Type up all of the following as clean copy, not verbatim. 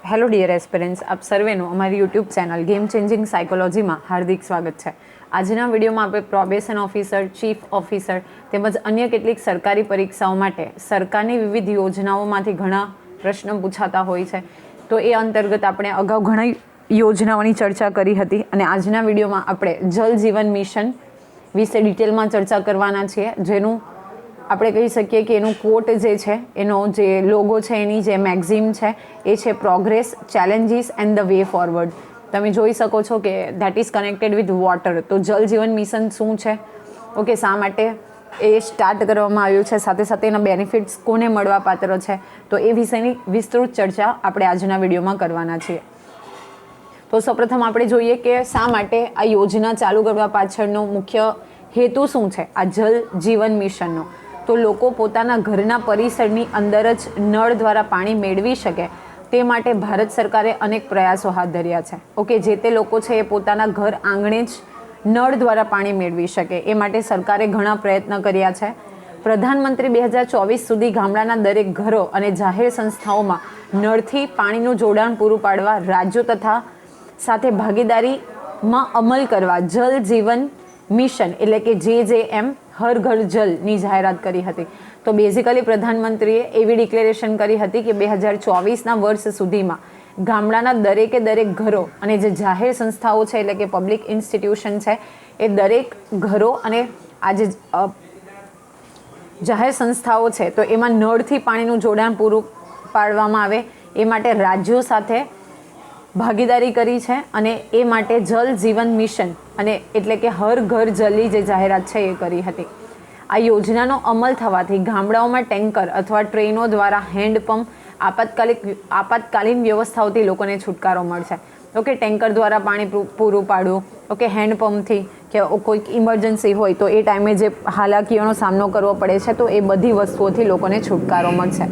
Hello dear aspirants, આપ સર્વેનું અમારી YouTube channel game changing સાયકોલોજીમાં હાર્દિક સ્વાગત છે. આજના વિડીયોમાં આપણે પ્રોબેશન ઓફિસર, ચીફ ઓફિસર તેમજ અન્ય કેટલીક સરકારી પરીક્ષાઓ માટે સરકારની વિવિધ યોજનાઓમાંથી ઘણા પ્રશ્નો પૂછાતા હોય છે. તો એ અંતર્ગત આપણે અગાઉ ઘણા યોજનાઓની ચર્ચા કરી હતી અને આજના વિડીયોમાં આપણે જલ જીવન મિશન વિશે ડિટેલમાં ચર્ચા કરવાના છીએ, જેનું આપણે કહી શકીએ કે એનું કોટ જે છે, એનો જે લોગો છે, એની જે મેગઝીન છે એ છે progress, challenges and the way forward. તમે જોઈ શકો છો કે that is connected with water. તો જલ જીવન મિશન શું છે, ઓકે, શા માટે એ સ્ટાર્ટ કરવામાં આવ્યું છે, સાથે સાથે એના બેનિફિટ્સ કોને મળવા પાત્ર છે, તો એ વિશેની વિસ્તૃત ચર્ચા આપણે આજના વિડીયોમાં કરવાના છીએ. તો સૌપ્રથમ આપણે જોઈએ કે શા માટે આ યોજના ચાલુ કરવા પાછળનો મુખ્ય હેતુ શું છે આ જલ જીવન મિશનનો. તો લોકો પોતાના ઘરના પરિસરની અંદર જ નળ દ્વારા પાણી મેળવી શકે તે માટે ભારત સરકારે અનેક પ્રયાસો હાથ ધર્યા છે. ઓકે, જે તે લોકો છે એ પોતાના ઘર આંગણે જ નળ દ્વારા પાણી મેળવી શકે એ માટે સરકારે ઘણા પ્રયત્ન કર્યા છે. પ્રધાનમંત્રી 2024 સુધી ગામડાના દરેક ઘરો અને જાહેર સંસ્થાઓમાં નળથી પાણીનું જોડાણ પૂરું પાડવા રાજ્યો તથા સાથે ભાગીદારીમાં અમલ કરવા જલ જીવન મિશન એટલે કે JJM હર ઘર જલની જાહેરાત કરી હતી. તો બેઝિકલી પ્રધાનમંત્રીએ એવી ડિક્લેરેશન કરી હતી કે 2024ના વર્ષ સુધીમાં ગામડાના દરેકે દરેક ઘરો અને જે જાહેર સંસ્થાઓ છે એટલે કે પબ્લિક ઇન્સ્ટિટ્યુશન છે એ દરેક ઘરો અને આ જે જાહેર સંસ્થાઓ છે તો એમાં નળથી પાણીનું જોડાણ પૂરું પાડવામાં આવે એ માટે રાજ્યો સાથે ભાગીદારી કરી છે અને એ માટે જલ જીવન મિશન અને એટલે કે હર ઘર જલની જે જાહેરાત છે એ કરી હતી. આ યોજનાનો અમલ થવાથી ગામડાઓમાં ટેન્કર અથવા ટ્રેનો દ્વારા હેન્ડપંપ આપાતકાલીન વ્યવસ્થાઓથી લોકોને છુટકારો મળશે. ઓકે, ટેન્કર દ્વારા પાણી પૂરું પાડવું, ઓકે, હેન્ડપંપથી કે કોઈક ઇમરજન્સી હોય તો એ ટાઈમે જે હાલાકીઓનો સામનો કરવો પડે છે તો એ બધી વસ્તુઓથી લોકોને છુટકારો મળશે.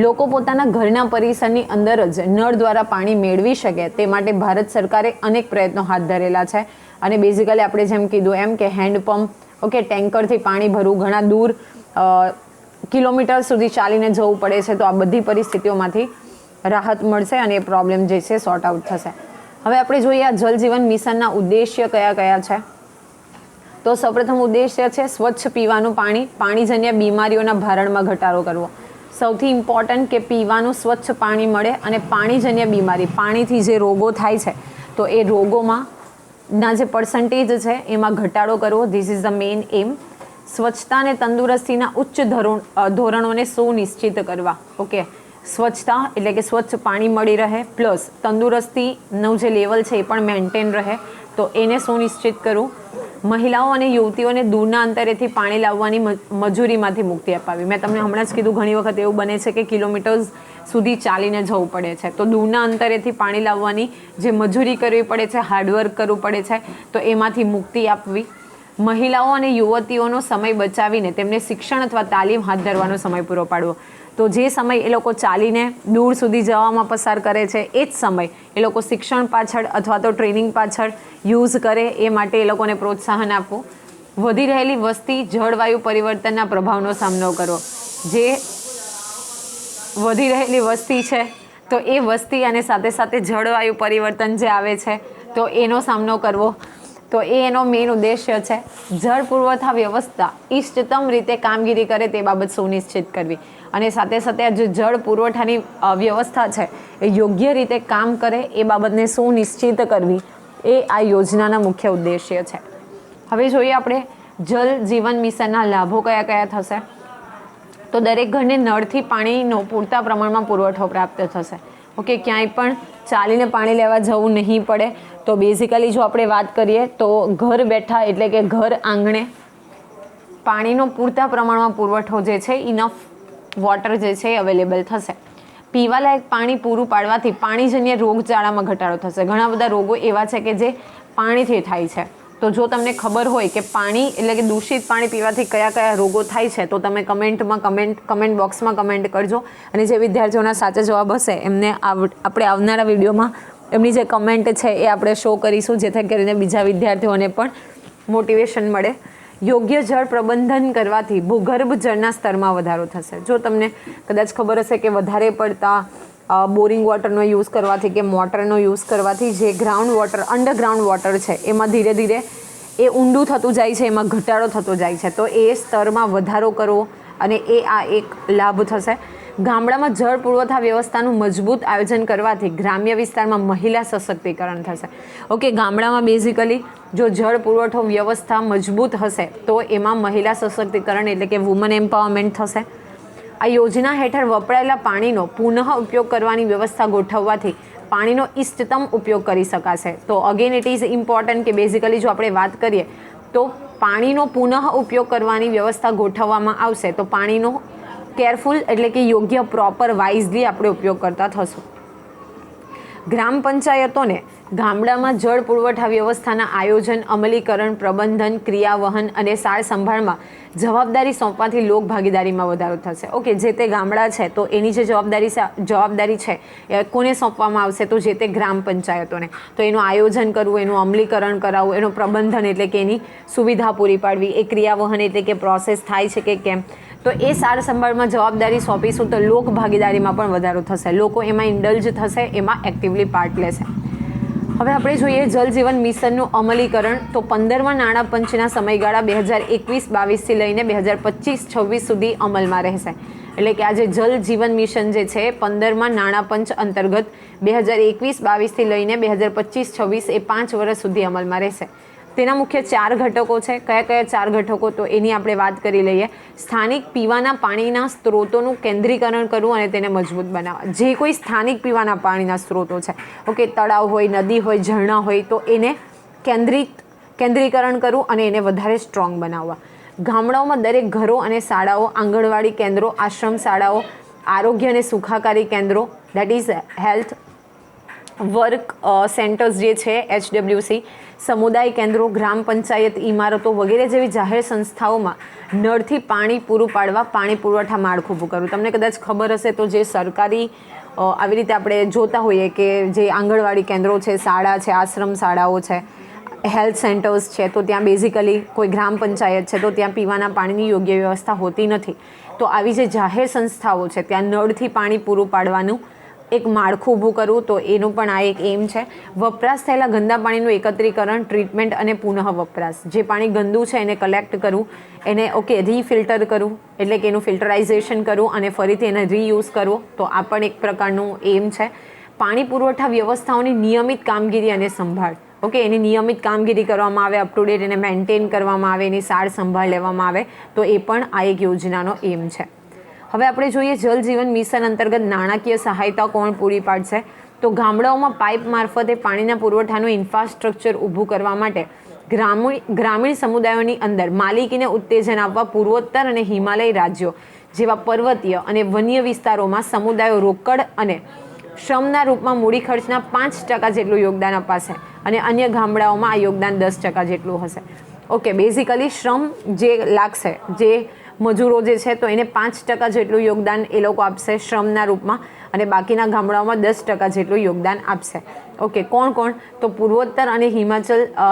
લોકો પોતાના ઘરના પરિસરની અંદર જ નળ દ્વારા પાણી મેળવી શકે તે માટે ભારત સરકારે અનેક પ્રયત્નો હાથ ધરેલા છે. અને બેઝિકલી આપણે જેમ કીધું એમ કે હેન્ડપંપ, ઓકે, ટેન્કરથી પાણી ભરવું, ઘણા દૂર કિલોમીટર સુધી ચાલીને જવું પડે છે, તો આ બધી પરિસ્થિતિઓમાંથી રાહત મળશે અને એ પ્રોબ્લેમ જે છે સોર્ટ આઉટ થશે. હવે આપણે જોઈએ આ જલ જીવન મિશનના ઉદ્દેશ્ય કયા કયા છે. તો સૌપ્રથમ ઉદ્દેશ્ય છે સ્વચ્છ પીવાનું પાણી, પાણીજન્ય બીમારીઓના ભારણમાં ઘટાડો કરવો. સૌથી ઇમ્પોર્ટન્ટ કે પીવાનું સ્વચ્છ પાણી મળે અને પાણીજન્ય બીમારી, પાણીથી જે રોગો થાય છે તો એ રોગોમાં ના જે પર્સન્ટેજ છે એમાં ઘટાડો કરવો. ધીસ ઇઝ ધ મેઇન એમ. સ્વચ્છતા અને તંદુરસ્તીના ઉચ્ચ ધોરણોને સુનિશ્ચિત કરવા. ઓકે, સ્વચ્છતા એટલે કે સ્વચ્છ પાણી મળી રહે પ્લસ તંદુરસ્તીનું જે લેવલ છે એ પણ મેન્ટેન રહે તો એને સુનિશ્ચિત કરવું. મહિલાઓ અને યુવતીઓને દૂરના અંતરેથી પાણી લાવવાની મજૂરીમાંથી મુક્તિ અપાવી. મેં તમને હમણાં જ કીધું ઘણી વખત એવું બને છે કે કિલોમીટર્સ સુધી ચાલીને જવું પડે છે, તો દૂરના અંતરેથી પાણી લાવવાની જે મજૂરી કરવી પડે છે, હાર્ડવર્ક કરવું પડે છે, તો એમાંથી મુક્તિ આપવી. મહિલાઓ અને યુવતીઓનો સમય બચાવીને તેમને શિક્ષણ અથવા તાલીમ હાથ ધરવાનો સમય પૂરો પાડવો. તો જે સમય એ લોકો ચાલીને દૂર સુધી જવામાં પસાર કરે છે એ જ સમય એ લોકો શિક્ષણ પાછળ અથવા તો ટ્રેનિંગ પાછળ યુઝ કરે એ માટે એ લોકોને પ્રોત્સાહન આપવું. વધી રહેલી વસ્તી જળવાયુ પરિવર્તનના પ્રભાવનો સામનો કરવો. જે વધી રહેલી વસ્તી છે તો એ વસ્તી અને સાથે સાથે જળવાયુ પરિવર્તન જે આવે છે તો એનો સામનો કરવો. તો એનો મેઇન ઉદ્દેશ્ય છે. જળ પુરવઠા વ્યવસ્થા ઇષ્ટતમ રીતે કામગીરી કરે તે બાબત સુનિશ્ચિત કરવી અને સાથે સાથે આ જે જળ પુરવઠાની વ્યવસ્થા છે એ યોગ્ય રીતે કામ કરે એ બાબતને સુનિશ્ચિત કરવી એ આ યોજનાના મુખ્ય ઉદ્દેશ્ય છે. હવે જોઈએ આપણે જલ જીવન મિશનના લાભો કયા કયા થશે. તો દરેક ઘરને નળથી પાણીનો પૂરતા પ્રમાણમાં પુરવઠો પ્રાપ્ત થશે. ઓકે, ક્યાંય પણ ચાલીને પાણી લેવા જવું નહીં પડે. તો બેઝિકલી જો આપણે વાત કરીએ તો ઘર બેઠા એટલે કે ઘર આંગણે પાણીનો પૂરતા પ્રમાણમાં પુરવઠો જે છે, ઇનફ વોટર જે છે એ અવેલેબલ થશે. પીવાલાયક પાણી પૂરું પાડવાથી પાણીજન્ય રોગચાળામાં ઘટાડો થશે. ઘણા બધા રોગો એવા છે કે જે પાણીથી થાય છે. તો જો તમને ખબર હોય કે પાણી એટલે કે દૂષિત પાણી પીવાથી કયા કયા રોગો થાય છે તો તમે કમેન્ટ બોક્સમાં કમેન્ટ કરજો અને જે વિદ્યાર્થીઓના સાચા જવાબ હશે એમને આપણે આવનારા વિડીયોમાં એમની જે કમેન્ટ છે એ આપણે શો કરીશું, જેથી કરીને બીજા વિદ્યાર્થીઓને પણ મોટિવેશન મળે. યોગ્ય જળ પ્રબંધન કરવાથી ભૂગર્ભ જળના સ્તરમાં વધારો થશે. જો તમને કદાચ ખબર હશે કે વધારે પડતા બોરિંગ વોટરનો યુઝ કરવાથી કે મોટરનો યુઝ કરવાથી જે ગ્રાઉન્ડ વોટર અંડરગ્રાઉન્ડ વોટર છે એમાં ધીરે ધીરે એ ઊંડું થતું જાય છે, એમાં ઘટાડો થતો જાય છે. તો એ સ્તરમાં વધારો કરવો અને એ આ એક લાભ થશે. ગામડામાં જળ પુરવઠા વ્યવસ્થાનું મજબૂત આયોજન કરવાથી ગ્રામ્ય વિસ્તારમાં મહિલા સશક્તિકરણ થશે. ઓકે, ગામડામાં બેઝિકલી જો જળ પુરવઠો વ્યવસ્થા મજબૂત હશે તો એમાં મહિલા સશક્તિકરણ એટલે કે વુમન એમ્પાવરમેન્ટ થશે. આ યોજના હેઠળ વપરાયેલા પાણીનો પુનઃ ઉપયોગ કરવાની વ્યવસ્થા ગોઠવવાથી પાણીનો ઇષ્ટતમ ઉપયોગ કરી શકાશે. તો અગેન ઇટ ઇઝ ઇમ્પોર્ટન્ટ કે બેઝિકલી જો આપણે વાત કરીએ તો પાણીનો પુનઃ ઉપયોગ કરવાની વ્યવસ્થા ગોઠવવામાં આવશે તો પાણીનો કેરફુલ એટલે કે યોગ્ય પ્રોપર વાઇઝલી આપણે ઉપયોગ કરતા થશું. ગ્રામ પંચાયતોને ગામડામાં જળ પુરવઠા વ્યવસ્થાના આયોજન, અમલીકરણ, પ્રબંધન, ક્રિયાવહન અને સાર સંભાળમાં જવાબદારી સોંપવાથી લોક ભાગીદારીમાં વધારો થશે. ઓકે, જે તે ગામડા છે તો એની જે જવાબદારી છે એ કોને સોંપવામાં આવશે તો જે તે ગ્રામ પંચાયતોને. તો એનું આયોજન કરવું, એનું અમલીકરણ કરાવવું, એનું પ્રબંધન એટલે કે એની સુવિધા પૂરી પાડવી, એ ક્રિયાવહન એટલે કે પ્રોસેસ થાય છે કે કેમ, તો એ સાર સંભાળમાં જવાબદારી સોંપીશું તો લોક ભાગીદારીમાં પણ વધારો થશે. લોકો એમાં ઇન્ડલ્જ થશે, એમાં એક્ટિવલી પાર્ટ લેશે. હવે આપણે જોઈએ જલ જીવન મિશનનું અમલીકરણ. તો 15મા નાણાં પંચના સમયગાળા 2021-22થી લઈને 2025-26 સુધી અમલમાં રહેશે. એટલે કે આ જે જલ જીવન મિશન જે છે 15મા નાણાં પંચ અંતર્ગત 2021-22થી લઈને 2025-26 એ 5 વર્ષ સુધી અમલમાં રહેશે. તેના મુખ્ય 4 ઘટકો છે. કયા કયા 4 ઘટકો તો એની આપણે વાત કરી લઈએ. સ્થાનિક પીવાના પાણીના સ્ત્રોતોનું કેન્દ્રીકરણ કરવું અને તેને મજબૂત બનાવવા. જે કોઈ સ્થાનિક પીવાના પાણીના સ્ત્રોતો છે, ઓકે, તળાવ હોય, નદી હોય, ઝરણા હોય, તો એને કેન્દ્રીકરણ કરવું અને એને વધારે સ્ટ્રોંગ બનાવવા. ગામડાઓમાં દરેક ઘરો અને શાળાઓ, આંગણવાડી કેન્દ્રો, આશ્રમ શાળાઓ, આરોગ્ય અને સુખાકારી કેન્દ્રો, that is health work centres જે છે HWC, સમુદાય કેન્દ્રો, ગ્રામ પંચાયત ઇમારતો વગેરે જેવી જાહેર સંસ્થાઓમાં નળથી પાણી પૂરું પાડવા પાણી પુરવઠા માળખું ઊભું કરવું. તમને કદાચ ખબર હશે તો જે સરકારી આવી રીતે આપણે જોતા હોઈએ કે જે આંગણવાડી કેન્દ્રો છે, શાળા છે, આશ્રમ શાળાઓ છે, હેલ્થ સેન્ટર્સ છે, તો ત્યાં બેઝિકલી કોઈ ગ્રામ પંચાયત છે તો ત્યાં પીવાના પાણીની યોગ્ય વ્યવસ્થા હોતી નથી. તો આવી જે જાહેર સંસ્થાઓ છે ત્યાં નળથી પાણી પૂરું પાડવાનું એક માળખું ઊભું કરવું, તો એનું પણ આ એક એમ છે. વપરાશ થયેલા ગંદા પાણીનું એકત્રીકરણ, ટ્રીટમેન્ટ અને પુનઃ વપરાશ. જે પાણી ગંદુ છે એને કલેક્ટ કરવું, એને રીફિલ્ટર કરવું એટલે કે એનું ફિલ્ટરાઇઝેશન કરવું અને ફરીથી એને રીયુઝ કરવો, તો આ પણ એક પ્રકારનું એમ છે. પાણી પુરવઠા વ્યવસ્થાઓની નિયમિત કામગીરી અને સંભાળ. ઓકે, એની નિયમિત કામગીરી કરવામાં આવે, અપ ટુ ડેટ એને મેન્ટેન કરવામાં આવે, એની સાર સંભાળ લેવામાં આવે, તો એ પણ આ એક યોજનાનો એમ છે. હવે આપણે જોઈએ જલ જીવન મિશન અંતર્ગત નાણાકીય સહાયતા કોણ પૂરી પાડશે. તો ગામડાઓમાં પાઇપ મારફતે પાણીના પુરવઠાનું ઇન્ફ્રાસ્ટ્રક્ચર ઊભું કરવા માટે ગ્રામીણ સમુદાયોની અંદર માલિકીને ઉત્તેજન આપવા પૂર્વોત્તર અને હિમાલય રાજ્યો જેવા પર્વતીય અને વન્ય વિસ્તારોમાં સમુદાયો રોકડ અને શ્રમના રૂપમાં મૂડી ખર્ચના 5% જેટલું યોગદાન અપાશે અને અન્ય ગામડાઓમાં આ યોગદાન 10% જેટલું હશે. ઓકે, બેઝિકલી શ્રમ જે લાગશે, જે મજૂરો જે છે તો એને 5% જેટલું યોગદાન એ લોકો આપશે શ્રમના રૂપમાં અને બાકીના ગામડાઓમાં 10% જેટલું યોગદાન આપશે. ઓકે, કોણ તો પૂર્વોત્તર અને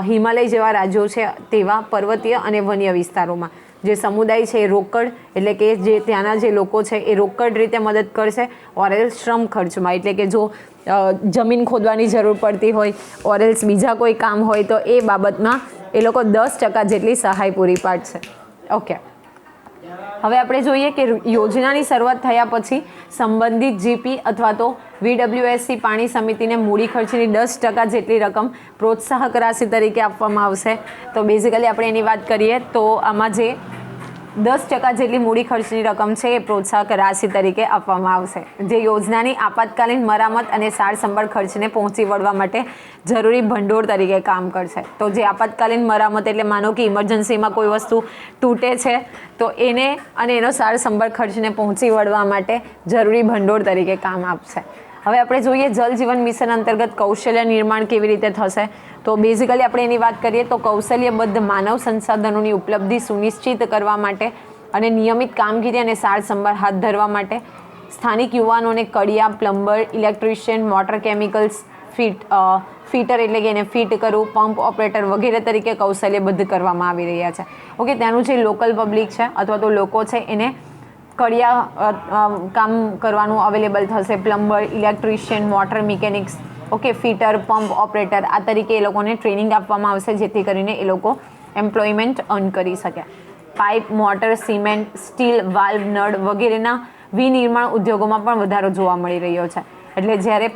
હિમાલય જેવા રાજ્યો છે તેવા પર્વતીય અને વન્ય વિસ્તારોમાં જે સમુદાય છે એ રોકડ એટલે કે જે ત્યાંના જે લોકો છે એ રોકડ રીતે મદદ કરશે, ઓરેલ્સ શ્રમ ખર્ચમાં એટલે કે જો જમીન ખોદવાની જરૂર પડતી હોય ઓરેલ્સ બીજા કોઈ કામ હોય તો એ બાબતમાં એ લોકો 10% જેટલી સહાય પૂરી પાડશે. ઓકે, હવે આપણે જોઈએ કે યોજનાની શરૂઆત થયા પછી સંબંધિત જીપી અથવા તો VWSC પાણી સમિતિને મૂડી ખર્ચની 10% જેટલી રકમ પ્રોત્સાહક રાશિ તરીકે આપવામાં આવશે. તો બેઝિકલી આપણે એની વાત કરીએ તો આમાં જે 10% જેટલી મૂડી ખર્ચની રકમ છે એ પ્રોત્સાહક રાશિ તરીકે આપવામાં આવશે, જે યોજનાની આપાતકાલીન મરામત અને સાર સંભાળ ખર્ચને પહોંચી વળવા માટે જરૂરી ભંડોળ તરીકે કામ કરશે. તો જે આપાતકાલીન મરામત એટલે માનો કે ઇમરજન્સીમાં કોઈ વસ્તુ તૂટે છે તો એને અને એનો સાર સંભાળ ખર્ચને પહોંચી વળવા માટે જરૂરી ભંડોળ તરીકે કામ આપશે. હવે આપણે જોઈએ જલ જીવન મિશન અંતર્ગત કૌશલ્ય નિર્માણ કેવી રીતે થશે. તો બેઝિકલી આપણે એની વાત કરીએ તો કૌશલ્યબદ્ધ માનવ સંસાધનોની ઉપલબ્ધિ સુનિશ્ચિત કરવા માટે અને નિયમિત કામગીરી અને સાર સંભાળ હાથ ધરવા માટે સ્થાનિક યુવાનોને કડિયા, plumber, electrician, motor chemicals fitter એટલે કે એને ફિટ કરવું, પંપ ઓપરેટર વગેરે તરીકે કૌશલ્યબદ્ધ કરવામાં આવી રહ્યા છે. ઓકે, ત્યાંનું જે લોકલ પબ્લિક છે અથવા તો લોકો છે એને કડિયા કામ કરવાનું અવેલેબલ થશે, plumber, electrician, water mechanics, okay, fitter, pump operator, આ તરીકે એ લોકોને ટ્રેનિંગ આપવામાં આવશે, જેથી કરીને એ લોકો એમ્પ્લોયમેન્ટ અર્ન કરી શકે. Pipe, motor, cement, steel, valve, નળ વગેરેના વિનિર્માણ ઉદ્યોગોમાં પણ વધારો જોવા મળી રહ્યો છે. એટલે જ્યારે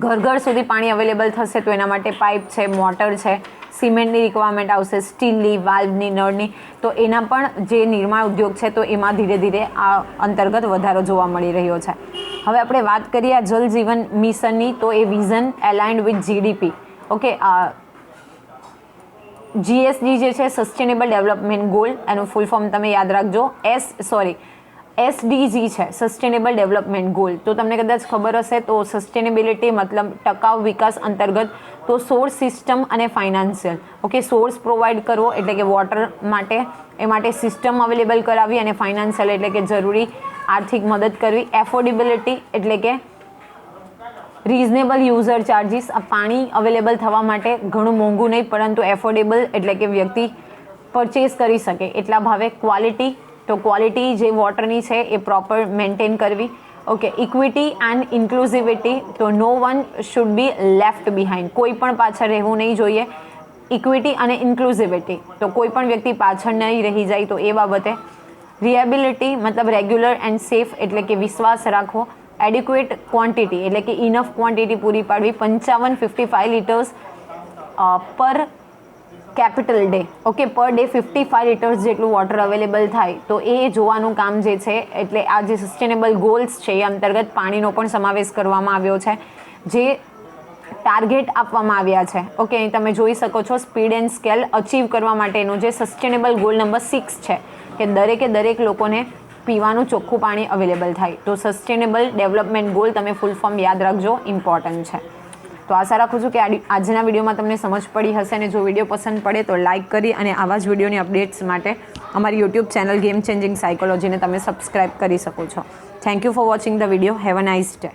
ઘર ઘર સુધી પાણી અવેલેબલ થશે તો એના માટે પાઇપ છે, મોટર છે, સિમેન્ટની રિક્વાયરમેન્ટ આવશે, સ્ટીલની, વાલ્વની, નળની, તો એના પણ જે નિર્માણ ઉદ્યોગ છે તો એમાં ધીરે ધીરે આ અંતર્ગત વધારો જોવા મળી રહ્યો છે. હવે આપણે વાત કરીએ આ જલ જીવન મિશનની, તો એ vision aligned with GDP, okay, GSG જે છે સસ્ટેનેબલ ડેવલપમેન્ટ ગોલ, એનું ફૂલ ફોર્મ તમે યાદ રાખજો, SDG છે સસ્ટેનેબલ ડેવલપમેન્ટ ગોલ. તો તમને કદાચ ખબર હશે તો સસ્ટેનેબિલિટી મતલબ ટકાઉ વિકાસ અંતર્ગત તો સોર્સ, સિસ્ટમ અને ફાઇનાન્શિયલ, ઓકે, સોર્સ પ્રોવાઈડ કરવો એટલે કે વોટર માટે, એ માટે સિસ્ટમ અવેલેબલ કરાવી, અને ફાઇનાન્શિયલ એટલે કે જરૂરી આર્થિક મદદ કરવી, એફોર્ડેબિલિટી એટલે કે રિઝનેબલ યુઝર ચાર્જિસ, આ પાણી અવેલેબલ થવા માટે ઘણું મોંઘું નહીં પરંતુ એફોર્ડેબલ એટલે કે વ્યક્તિ પરચેસ કરી શકે એટલા ભાવે. ક્વોલિટી, તો ક્વોલિટી જે વોટરની છે એ પ્રોપર મેન્ટેન કરવી, ઓકે. ઇક્વિટી એન્ડ ઇન્ક્લુઝિવિટી, તો no one should be left behind, કોઈ પણ પાછળ રહેવું નહીં જોઈએ. ઇક્વિટી અને ઇન્ક્લુઝિવિટી, તો કોઈ પણ વ્યક્તિ પાછળ નહીં રહી જાય, તો એ બાબતે. રિએબિલિટી મતલબ રેગ્યુલર એન્ડ સેફ એટલે કે વિશ્વાસ રાખવો. એડિક્વેટ ક્વોન્ટિટી એટલે કે ઇનફ ક્વોન્ટિટી પૂરી પાડવી, 55 લીટર્સ પર capital day, okay, per day 55 litres જેટલું વોટર અવેલેબલ થાય, તો એ જોવાનું કામ જે છે. એટલે આ જે સસ્ટેનેબલ ગોલ્સ છે એ અંતર્ગત પાણીનો પણ સમાવેશ કરવામાં આવ્યો છે, જે ટાર્ગેટ આપવામાં આવ્યા છે, ઓકે. અહીં તમે જોઈ શકો છો સ્પીડ એન્ડ સ્કેલ અચીવ કરવા માટેનો જે સસ્ટેનેબલ ગોલ નંબર 6 છે કે દરેક લોકોને પીવાનું ચોખ્ખું પાણી અવેલેબલ થાય. તો સસ્ટેનેબલ ડેવલપમેન્ટ ગોલ તમે ફૂલ ફોર્મ યાદ રાખજો, ઇમ્પોર્ટન્ટ છે. તો આશા રાખું છું કે આજના વિડીયોમાં તમને સમજ પડી હશે, અને જો વિડીયો પસંદ પડે તો લાઇક કરી અને આવા જ વિડીયોની અપડેટ્સ માટે અમારી યુટ્યુબ ચેનલ ગેમ ચેન્જિંગ સાયકોલોજીને તમે સબસ્ક્રાઇબ કરી શકો છો. Thank you for watching the video. Have a nice day.